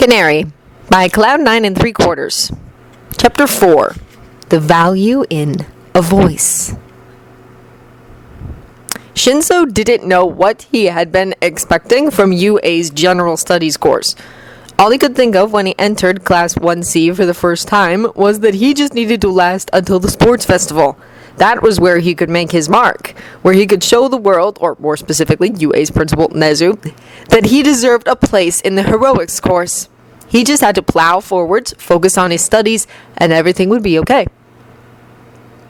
Canary by Cloud9 3/4. Chapter 4. The Value in a Voice. Shinso didn't know what he had been expecting from UA's General Studies course. All he could think of when he entered Class 1C for the first time was that he just needed to last until the sports festival. That was where he could make his mark, where he could show the world, or more specifically UA's principal Nezu, that he deserved a place in the heroics course. He just had to plow forwards, focus on his studies, and everything would be okay.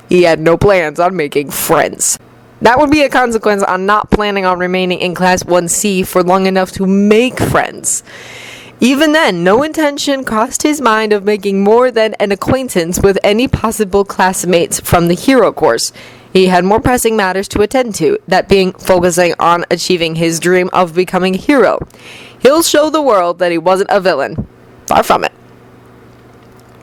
He had no plans on making friends. That would be a consequence on not planning on remaining in Class 1C for long enough to make friends. Even then, no intention crossed his mind of making more than an acquaintance with any possible classmates from the hero course. He had more pressing matters to attend to, that being focusing on achieving his dream of becoming a hero. He'll show the world that he wasn't a villain. Far from it.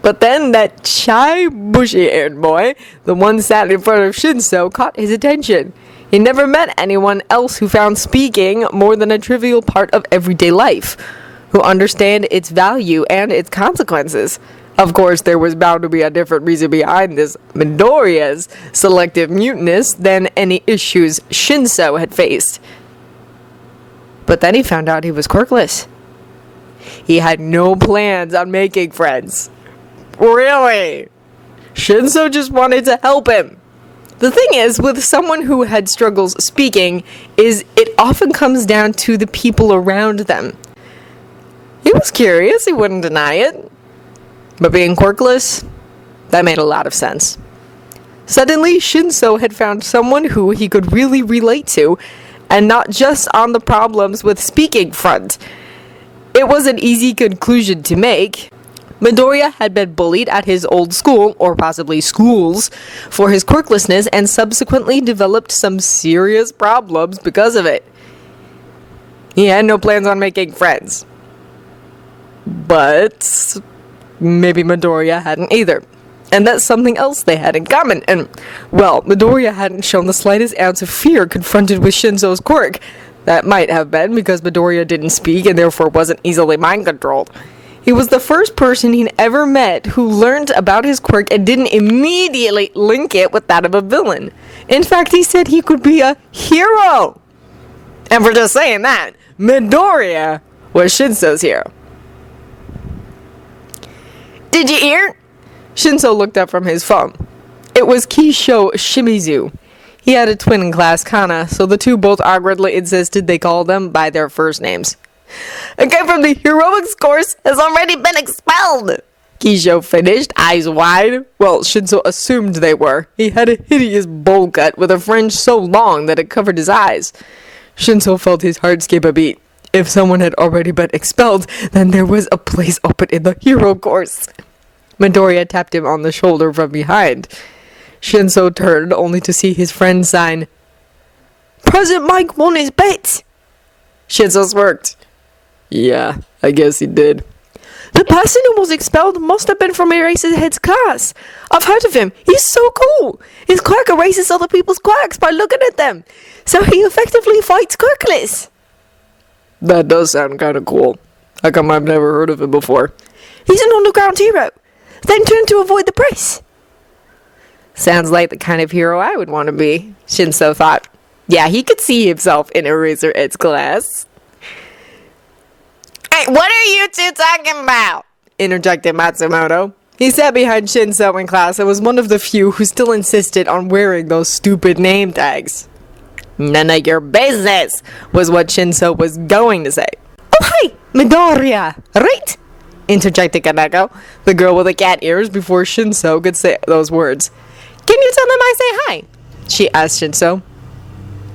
But then that shy, bushy-haired boy, the one sat in front of Shinso, caught his attention. He never met anyone else who found speaking more than a trivial part of everyday life, who understand its value and its consequences. Of course, there was bound to be a different reason behind this Midoriya's selective muteness than any issues Shinso had faced. But then he found out he was quirkless. He had no plans on making friends. Really? Shinso just wanted to help him. The thing is, with someone who had struggles speaking, is it often comes down to the people around them. He was curious, he wouldn't deny it. But being quirkless, that made a lot of sense. Suddenly, Shinso had found someone who he could really relate to, and not just on the problems with speaking front. It was an easy conclusion to make. Midoriya had been bullied at his old school, or possibly schools, for his quirklessness and subsequently developed some serious problems because of it. He had no plans on making friends. But maybe Midoriya hadn't either. And that's something else they had in common. And, well, Midoriya hadn't shown the slightest ounce of fear confronted with Shinso's quirk. That might have been because Midoriya didn't speak and therefore wasn't easily mind-controlled. He was the first person he'd ever met who learned about his quirk and didn't immediately link it with that of a villain. In fact, he said he could be a hero. And for just saying that, Midoriya was Shinso's hero. Did you hear? Shinso looked up from his phone. It was Kisho Shimizu. He had a twin in class, Kana, so the two both awkwardly insisted they call them by their first names. A guy from the heroics course has already been expelled, Kisho finished, eyes wide. Well, Shinso assumed they were. He had a hideous bowl cut with a fringe so long that it covered his eyes. Shinso felt his heart skip a beat. If someone had already been expelled, then there was a place open in the hero course. Midoriya tapped him on the shoulder from behind. Shinso turned only to see his friend sign, "President Mike won his bet." Shinso smirked. Yeah, I guess he did. The person who was expelled must have been from Eraserhead's class. I've heard of him. He's so cool. His quirk erases other people's quirks by looking at them. So he effectively fights Quirkless. That does sound kind of cool. How come I've never heard of him before? He's an underground hero. Then turned to avoid the press. Sounds like the kind of hero I would want to be, Shinso thought. Yeah, he could see himself in Eraserhead's class. Hey, what are you two talking about? Interjected Matsumoto. He sat behind Shinso in class and was one of the few who still insisted on wearing those stupid name tags. None of your business, was what Shinso was going to say. Oh, hi, Midoriya, right? Interjected Kaneko, the girl with the cat ears, before Shinso could say those words. Can you tell him I say hi? She asked Shinso.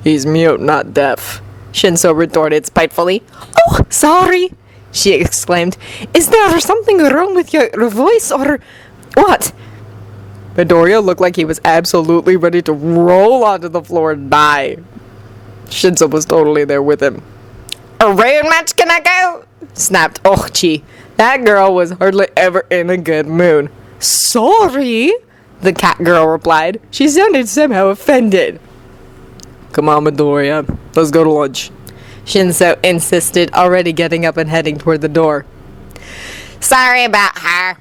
He's mute, not deaf, Shinso retorted spitefully. Oh, sorry, she exclaimed. Is there something wrong with your voice, or what? Midoriya looked like he was absolutely ready to roll onto the floor and die. Shinso was totally there with him. A rude match, Kaneko? Snapped Ochi. That girl was hardly ever in a good mood. Sorry, the cat girl replied. She sounded somehow offended. Come on, Midoriya. Let's go to lunch. Shinso insisted, already getting up and heading toward the door. Sorry about her.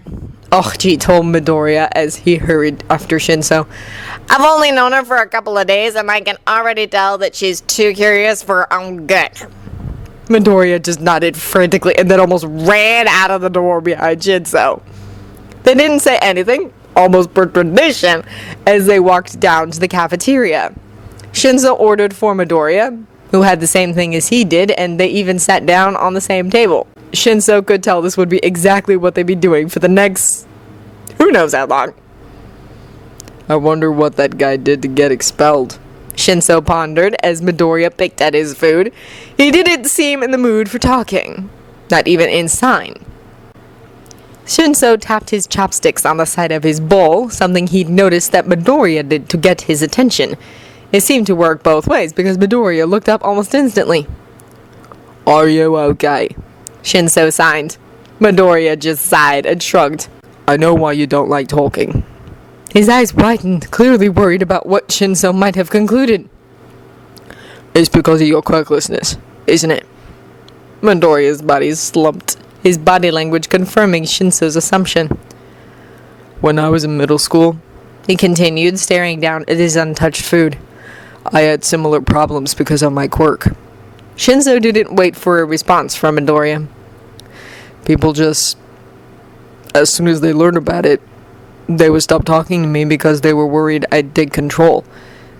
He told Midoriya as he hurried after Shinso. I've only known her for a couple of days, and I can already tell that she's too curious for her own good. Midoriya just nodded frantically and then almost ran out of the door behind Shinso. They didn't say anything, almost per tradition, as they walked down to the cafeteria. Shinso ordered for Midoriya, who had the same thing as he did, and they even sat down on the same table. Shinso could tell this would be exactly what they'd be doing for the next who knows how long. I wonder what that guy did to get expelled, Shinso pondered as Midoriya picked at his food. He didn't seem in the mood for talking, not even in sign. Shinso tapped his chopsticks on the side of his bowl, something he'd noticed that Midoriya did to get his attention. It seemed to work both ways because Midoriya looked up almost instantly. Are you okay? Shinso signed. Midoriya just sighed and shrugged. I know why you don't like talking. His eyes widened, clearly worried about what Shinso might have concluded. It's because of your quirklessness, isn't it? Midoriya's body slumped, his body language confirming Shinso's assumption. When I was in middle school, he continued, staring down at his untouched food, I had similar problems because of my quirk. Shinso didn't wait for a response from Midoriya. People just, as soon as they learned about it, they would stop talking to me because they were worried I'd take control.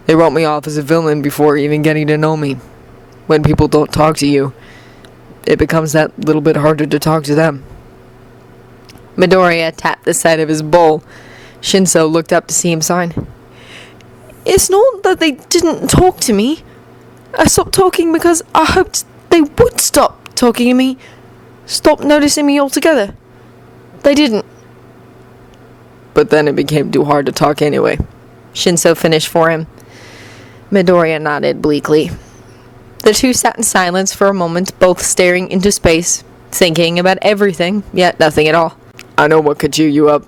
They wrote me off as a villain before even getting to know me. When people don't talk to you, it becomes that little bit harder to talk to them. Midoriya tapped the side of his bowl. Shinso looked up to see him sign. It's not that they didn't talk to me. I stopped talking because I hoped they would stop talking to me. Stop noticing me altogether. They didn't. But then it became too hard to talk anyway. Shinso finished for him. Midoriya nodded bleakly. The two sat in silence for a moment, both staring into space, thinking about everything, yet nothing at all. I know what could cheer you up,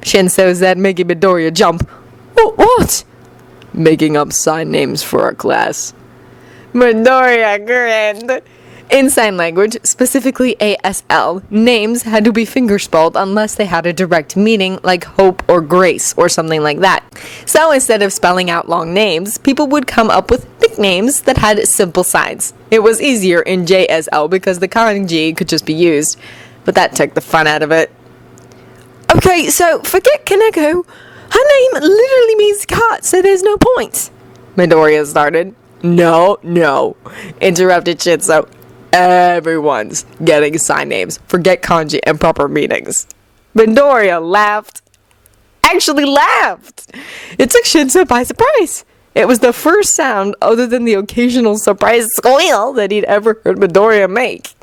Shinso said, making Midoriya jump. What? Making up sign names for our class. Midoriya grinned. In sign language, specifically ASL, names had to be fingerspelled unless they had a direct meaning like hope or grace or something like that. So instead of spelling out long names, people would come up with nicknames that had simple signs. It was easier in JSL because the kanji could just be used, but that took the fun out of it. Okay, so forget Kaneko. Her name literally means cat, so there's no point. Midoriya started. No, interrupted Shinso. Everyone's getting sign names. Forget kanji and proper meanings. Midoriya laughed. Actually laughed. It took Shinso by surprise. It was the first sound, other than the occasional surprise squeal, that he'd ever heard Midoriya make.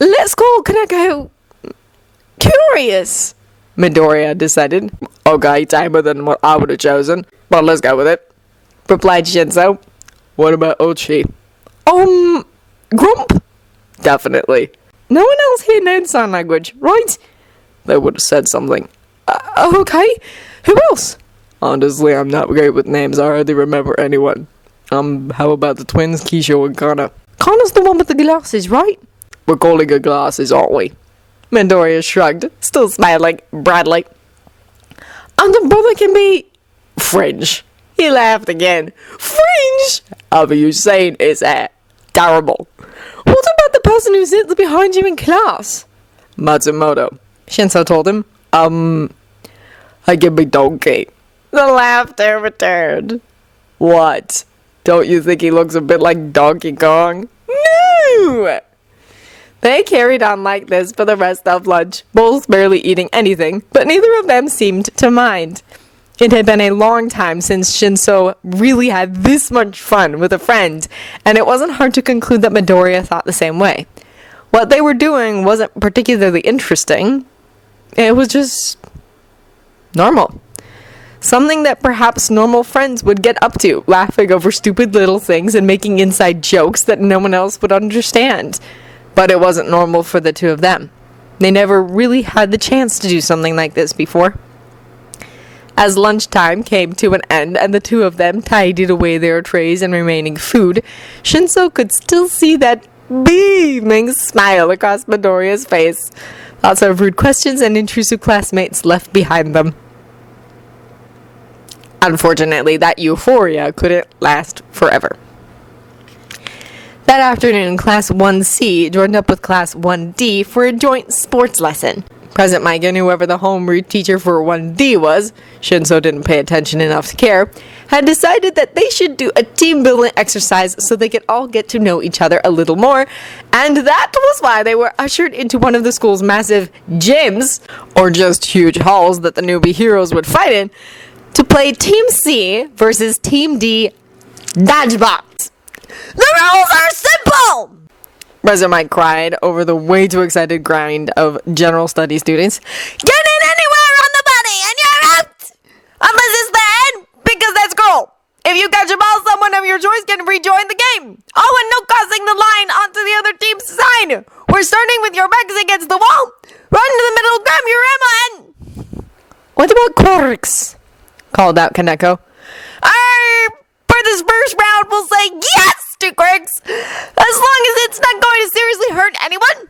Let's call Kaneko Curious, Midoriya decided. Okay, tamer than what I would have chosen, but let's go with it, replied Shinso. What about Ochi? Grump? Definitely. No one else here knows sign language, right? They would have said something. Okay. Who else? Honestly, I'm not great with names. I hardly remember anyone. How about the twins, Kisho and Kana? Kana's the one with the glasses, right? We're calling her glasses, aren't we? Midoriya shrugged, still smiling broadly. And the brother can be fringe. He laughed again. Fringe? However you saying is terrible. What about the person who sits behind you in class? Matsumoto, Shinso told him. I can be Donkey. The laughter returned. What? Don't you think he looks a bit like Donkey Kong? No! They carried on like this for the rest of lunch, both barely eating anything, but neither of them seemed to mind. It had been a long time since Shinso really had this much fun with a friend, and it wasn't hard to conclude that Midoriya thought the same way. What they were doing wasn't particularly interesting. It was just normal. Something that perhaps normal friends would get up to, laughing over stupid little things and making inside jokes that no one else would understand. But it wasn't normal for the two of them. They never really had the chance to do something like this before. As lunchtime came to an end and the two of them tidied away their trays and remaining food, Shinso could still see that beaming smile across Midoriya's face. Lots of rude questions and intrusive classmates left behind them. Unfortunately, that euphoria couldn't last forever. That afternoon, Class 1C joined up with Class 1D for a joint sports lesson. President Mike and whoever the home read teacher for 1D was, Shinso didn't pay attention enough to care, had decided that they should do a team building exercise so they could all get to know each other a little more, and that was why they were ushered into one of the school's massive gyms, or just huge halls that the newbie heroes would fight in, to play Team C versus Team D dodgeball. The rules are simple! President Mike cried over the way too excited grind of general study students. Get in anywhere on the body and you're out! Unless it's the end, because that's cruel. If you catch a ball, someone of your choice can rejoin the game. Oh, and no crossing the line onto the other team's side. We're starting with your backs against the wall. Run to the middle, grab your ammo, and... What about Quirkless? Called out Kaneko. For this first round, we'll say yes to Quirks, as long as it's not going to seriously hurt anyone.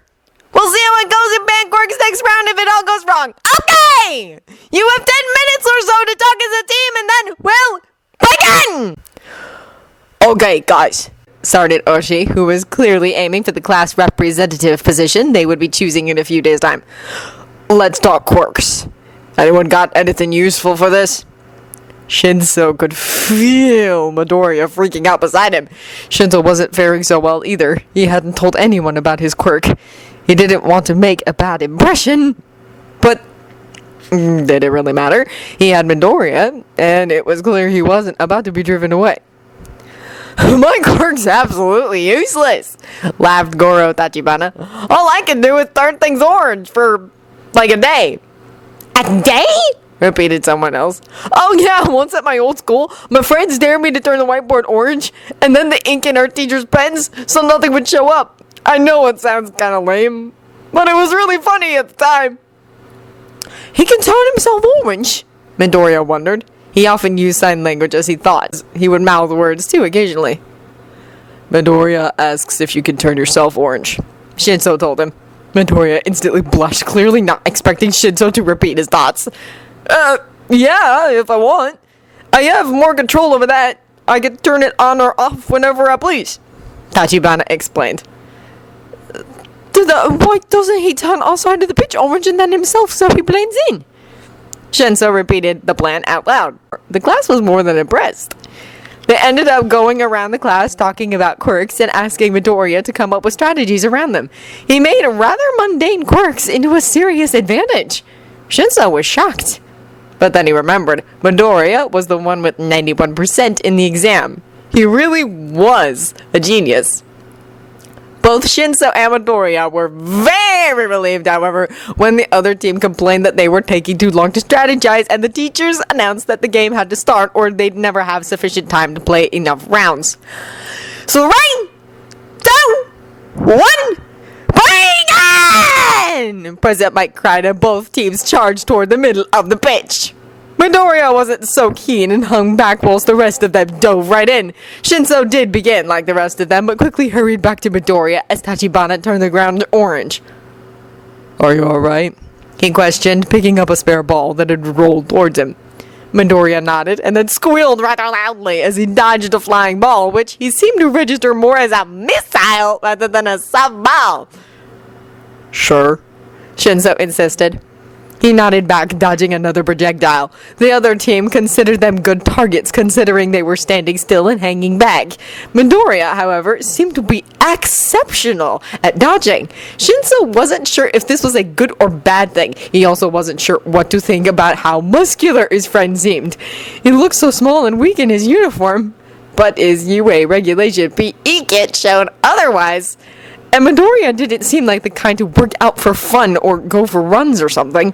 We'll see how it goes in ban Quirks next round if it all goes wrong. Okay! You have 10 minutes or so to talk as a team, and then we'll begin! Okay, guys, started Oshi, who was clearly aiming for the class representative position they would be choosing in a few days' time. Let's talk quirks. Anyone got anything useful for this? Shinso could feel Midoriya freaking out beside him. Shinso wasn't faring so well either. He hadn't told anyone about his quirk. He didn't want to make a bad impression, but did it really matter? He had Midoriya, and it was clear he wasn't about to be driven away. My quirk's absolutely useless, laughed Goro Tachibana. All I can do is turn things orange for, like, a day. A day? Repeated someone else. Oh yeah, once at my old school, my friends dared me to turn the whiteboard orange, and then the ink in our teacher's pens, so nothing would show up. I know it sounds kind of lame, but it was really funny at the time. He can turn himself orange, Midoriya wondered. He often used sign language as he thought. He would mouth words too occasionally. Midoriya asks if you can turn yourself orange, Shinso told him. Midoriya instantly blushed, clearly not expecting Shinso to repeat his thoughts. Yeah, if I want. I have more control over that. I can turn it on or off whenever I please, Tachibana explained. Why doesn't he turn all sides of the pitch orange and then himself so he blends in? Shinso repeated the plan out loud. The class was more than impressed. They ended up going around the class talking about quirks and asking Midoriya to come up with strategies around them. He made rather mundane quirks into a serious advantage. Shinso was shocked. But then he remembered Midoriya was the one with 91% in the exam. He really was a genius. Both Shinso and Midoriya were very relieved, however, when the other team complained that they were taking too long to strategize and the teachers announced that the game had to start or they'd never have sufficient time to play enough rounds. So 3, 2, 1, begin! President Mike cried and both teams charged toward the middle of the pitch. Midoriya wasn't so keen and hung back whilst the rest of them dove right in. Shinso did begin like the rest of them, but quickly hurried back to Midoriya as Tachibana turned the ground orange. Are you alright? He questioned, picking up a spare ball that had rolled towards him. Midoriya nodded and then squealed rather loudly as he dodged a flying ball, which he seemed to register more as a missile rather than a softball. Sure, Shinso insisted. He nodded back, dodging another projectile. The other team considered them good targets, considering they were standing still and hanging back. Midoriya, however, seemed to be exceptional at dodging. Shinso wasn't sure if this was a good or bad thing. He also wasn't sure what to think about how muscular his friend seemed. He looked so small and weak in his uniform. But his UA regulation PE kit showed otherwise. And Midoriya didn't seem like the kind to work out for fun or go for runs or something.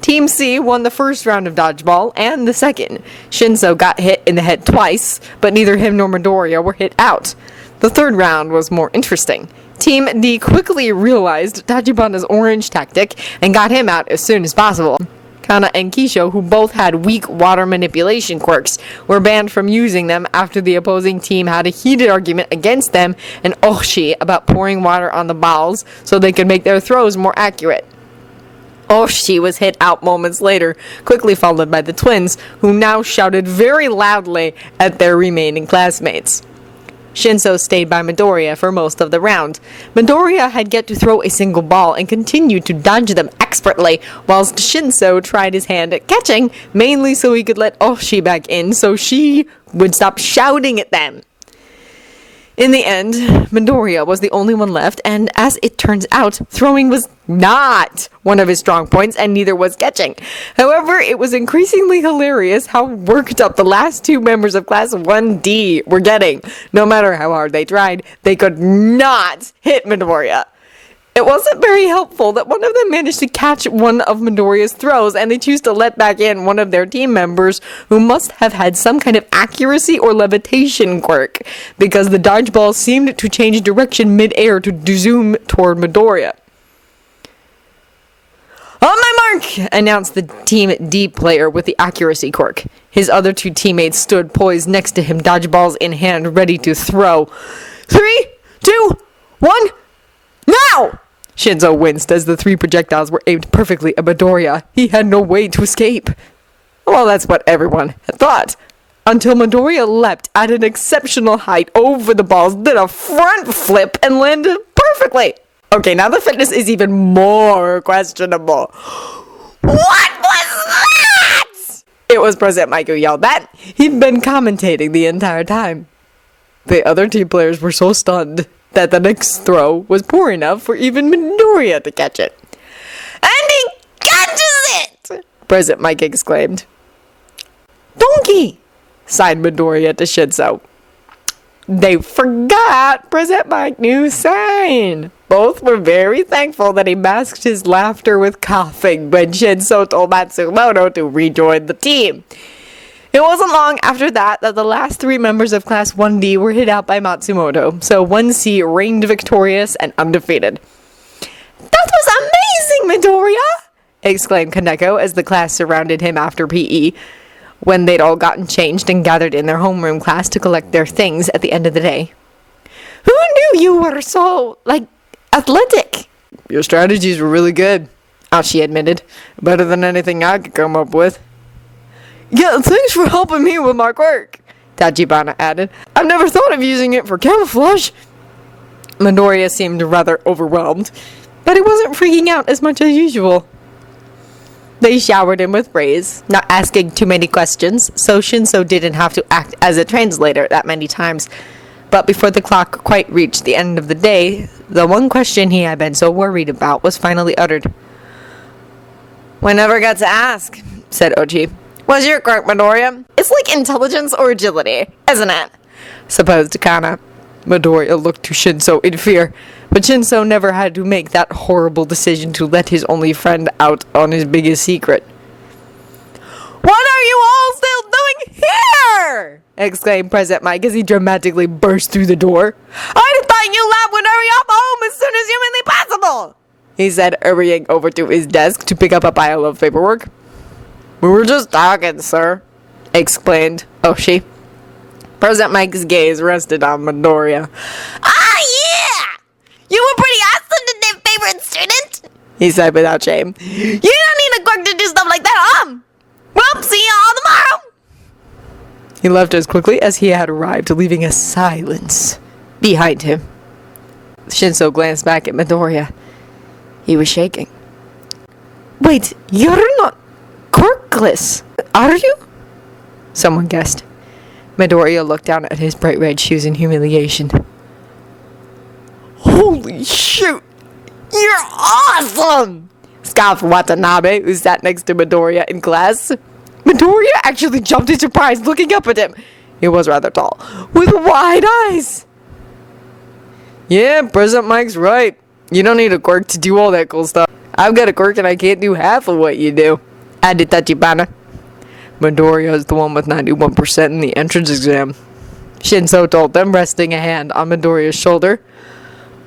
Team C won the first round of dodgeball and the second. Shinso got hit in the head twice, but neither him nor Midoriya were hit out. The third round was more interesting. Team D quickly realized Tachibana's orange tactic and got him out as soon as possible. Kana and Kisho, who both had weak water manipulation quirks, were banned from using them after the opposing team had a heated argument against them and Oshi about pouring water on the balls so they could make their throws more accurate. Oshi was hit out moments later, quickly followed by the twins, who now shouted very loudly at their remaining classmates. Shinso stayed by Midoriya for most of the round. Midoriya had yet to throw a single ball and continued to dodge them expertly, whilst Shinso tried his hand at catching, mainly so he could let Oshi back in so she would stop shouting at them. In the end, Midoriya was the only one left, and as it turns out, throwing was not one of his strong points, and neither was catching. However, it was increasingly hilarious how worked up the last two members of Class 1D were getting. No matter how hard they tried, they could not hit Midoriya. It wasn't very helpful that one of them managed to catch one of Midoriya's throws, and they choose to let back in one of their team members who must have had some kind of accuracy or levitation quirk, because the dodgeball seemed to change direction mid-air to zoom toward Midoriya. "On my mark!" announced the Team D player with the accuracy quirk. His other two teammates stood poised next to him, dodgeballs in hand, ready to throw. 3, 2, 1, now! Shinso winced as the three projectiles were aimed perfectly at Midoriya. He had no way to escape. Well, that's what everyone had thought. Until Midoriya leapt at an exceptional height over the balls, did a front flip, and landed perfectly. Okay, now the fitness is even more questionable. What was that? It was Present Mike who yelled that. He'd been commentating the entire time. The other team players were so stunned that the next throw was poor enough for even Midoriya to catch it. And he catches it! Present Mike exclaimed. Donkey! Sighed Midoriya to Shinso. They forgot Present Mike knew sign. Both were very thankful that he masked his laughter with coughing when Shinso told Matsumoto to rejoin the team. It wasn't long after that the last three members of Class 1D were hit out by Matsumoto, so 1C reigned victorious and undefeated. "That was amazing, Midoriya!" exclaimed Kaneko as the class surrounded him after PE, when they'd all gotten changed and gathered in their homeroom class to collect their things at the end of the day. "Who knew you were so, athletic?" "Your strategies were really good," Ashi admitted. "Better than anything I could come up with." "Yeah, thanks for helping me with my quirk," Tachibana added. "I've never thought of using it for camouflage." Midoriya seemed rather overwhelmed, but he wasn't freaking out as much as usual. They showered him with praise, not asking too many questions, so Shinso didn't have to act as a translator that many times. But before the clock quite reached the end of the day, the one question he had been so worried about was finally uttered. "We never got to ask," said Ochi. "What's your quirk, Midoriya? It's like intelligence or agility, isn't it?" supposed Kana. Midoriya looked to Shinso in fear, but Shinso never had to make that horrible decision to let his only friend out on his biggest secret. "What are you all still doing here?" exclaimed Present Mike as he dramatically burst through the door. "I thought you lab would hurry up home as soon as humanly possible," he said, hurrying over to his desk to pick up a pile of paperwork. "We were just talking, sir," explained Oshi. Present Mike's gaze rested on Midoriya. "Ah, yeah! You were pretty awesome today, favorite student," he said without shame. "You don't need a quirk to do stuff like that, Well, see you all tomorrow." He left as quickly as he had arrived, leaving a silence behind him. Shinso glanced back at Midoriya. He was shaking. "Wait, you're not Quirkless, are you?" someone guessed. Midoriya looked down at his bright red shoes in humiliation. "Holy shoot! You're awesome!" scoffed Watanabe, who sat next to Midoriya in class. Midoriya actually jumped in surprise, looking up at him. He was rather tall, with wide eyes. "Yeah, Present Mike's right. You don't need a quirk to do all that cool stuff. I've got a quirk and I can't do half of what you do," added Tachibana. "Midoriya is the one with 91% in the entrance exam," Shinso told them, resting a hand on Midoriya's shoulder.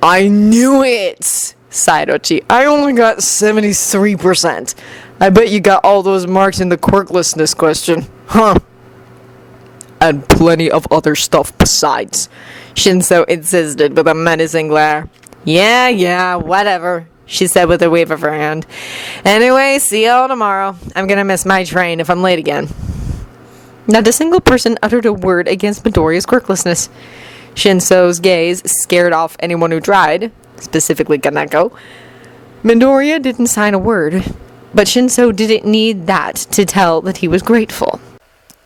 "I knew it!" sighed Ochi. "I only got 73%. I bet you got all those marks in the quirklessness question. Huh. And plenty of other stuff besides, Shinso insisted with a menacing glare. Yeah, whatever, she said with a wave of her hand. Anyway, see y'all tomorrow. I'm gonna miss my train if I'm late again. Not a single person uttered a word against Midoriya's quirklessness. Shinso's gaze scared off anyone who tried, specifically Kaneko. Midoriya didn't sign a word, but Shinso didn't need that to tell that he was grateful.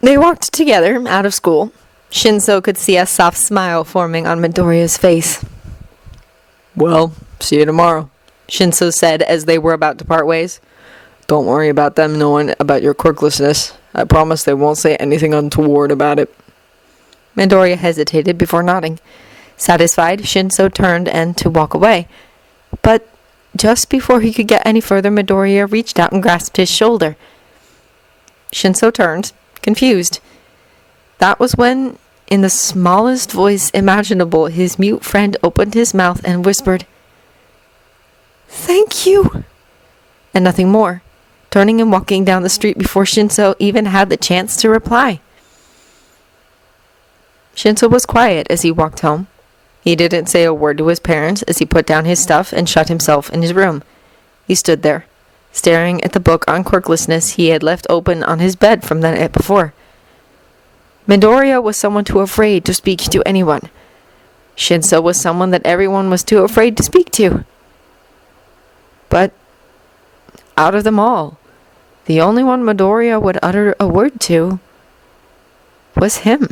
They walked together out of school. Shinso could see a soft smile forming on Midoriya's face. Well, see you tomorrow, Shinso said as they were about to part ways. Don't worry about them knowing about your quirklessness. I promise they won't say anything untoward about it. Midoriya hesitated before nodding. Satisfied, Shinso turned and to walk away. But just before he could get any further, Midoriya reached out and grasped his shoulder. Shinso turned, confused. That was when, in the smallest voice imaginable, his mute friend opened his mouth and whispered, "Thank you," and nothing more, turning and walking down the street before Shinso even had the chance to reply. Shinso was quiet as he walked home. He didn't say a word to his parents as he put down his stuff and shut himself in his room. He stood there, staring at the book on quirklessness he had left open on his bed from the night before. Midoriya was someone too afraid to speak to anyone. Shinso was someone that everyone was too afraid to speak to. But out of them all, the only one Midoriya would utter a word to was him.